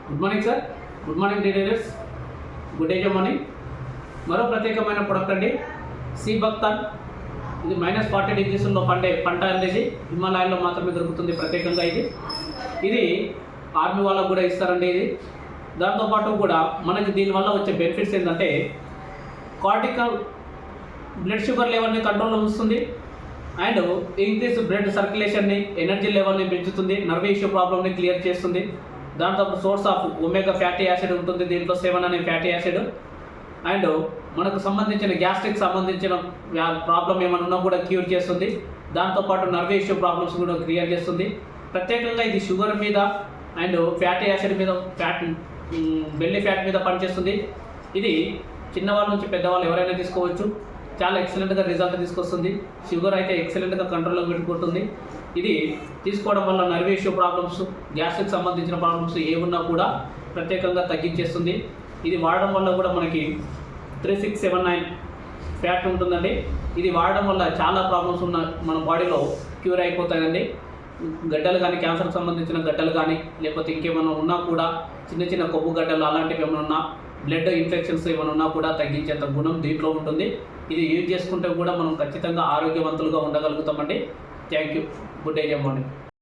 Good morning sir. Good morning detailers. Good day morning. మరో ప్రత్యేకమైన product అండి see బక్తాన్. ఇది -40 డిగ్రీస్లో పండే పంట అనేది హిమాలయాల్లో మాత్రమే దొరుకుతుంది ప్రత్యేకంగా. ఇది ఆర్మీ వాళ్ళకు కూడా ఇస్తారండి. ఇది దాంతోపాటు కూడా మనకి దీనివల్ల వచ్చే బెనిఫిట్స్ ఏంటంటే కార్టికల్ బ్లడ్ షుగర్ లెవెల్ని కంట్రోల్లో ఉంచుతుంది అండ్ ఇంక్రీజ్ బ్లడ్ సర్క్యులేషన్ని, ఎనర్జీ లెవెల్ని పెంచుతుంది, నర్వ్ ఇష్యూ ప్రాబ్లమ్ని క్లియర్ చేస్తుంది. దాంతో source of omega fatty acid ఉంటుంది దీంట్లో, 7 అనే ఫ్యాటీ యాసిడ్. అండ్ మనకు సంబంధించిన గ్యాస్ట్రిక్ సంబంధించిన ప్రాబ్లం ఏమైనా ఉన్నా కూడా క్యూర్ చేస్తుంది. దాంతోపాటు నర్వ్ ఇష్యూ ప్రాబ్లమ్స్ కూడా క్లియర్ చేస్తుంది. ప్రత్యేకంగా ఇది షుగర్ మీద అండ్ ఫ్యాటీ యాసిడ్ మీద, బెల్లీ ఫ్యాట్ మీద పనిచేస్తుంది. ఇది చిన్నవాళ్ళ నుంచి పెద్దవాళ్ళు ఎవరైనా తీసుకోవచ్చు. చాలా ఎక్సలెంట్గా రిజల్ట్ తీసుకొస్తుంది. షుగర్ అయితే ఎక్సలెంట్గా కంట్రోల్లో పెట్టుకుంటుంది. ఇది తీసుకోవడం వల్ల నర్వ్ ఇష్యూ ప్రాబ్లమ్స్, గ్యాస్ట్రిక్ సంబంధించిన ప్రాబ్లమ్స్ ఏమున్నా కూడా ప్రత్యేకంగా తగ్గించేస్తుంది. ఇది వాడడం వల్ల కూడా మనకి 3679 ఫ్యాట్ ఉంటుందండి. ఇది వాడడం వల్ల చాలా ప్రాబ్లమ్స్ ఉన్న మన బాడీలో క్యూర్ అయిపోతాయండి. గడ్డలు కానీ, క్యాన్సర్కి సంబంధించిన గడ్డలు కానీ, లేకపోతే ఇంకేమైనా ఉన్నా కూడా, చిన్న చిన్న కొవ్వు గడ్డలు అలాంటివి ఏమైనా ఉన్నా, బ్లడ్ ఇన్ఫెక్షన్స్ ఏమైనా ఉన్నా కూడా తగ్గించేంత గుణం దీంట్లో ఉంటుంది. ఇది యూజ్ చేసుకుంటే కూడా మనం ఖచ్చితంగా ఆరోగ్యవంతులుగా ఉండగలుగుతామండి. Thank you. Good day morning.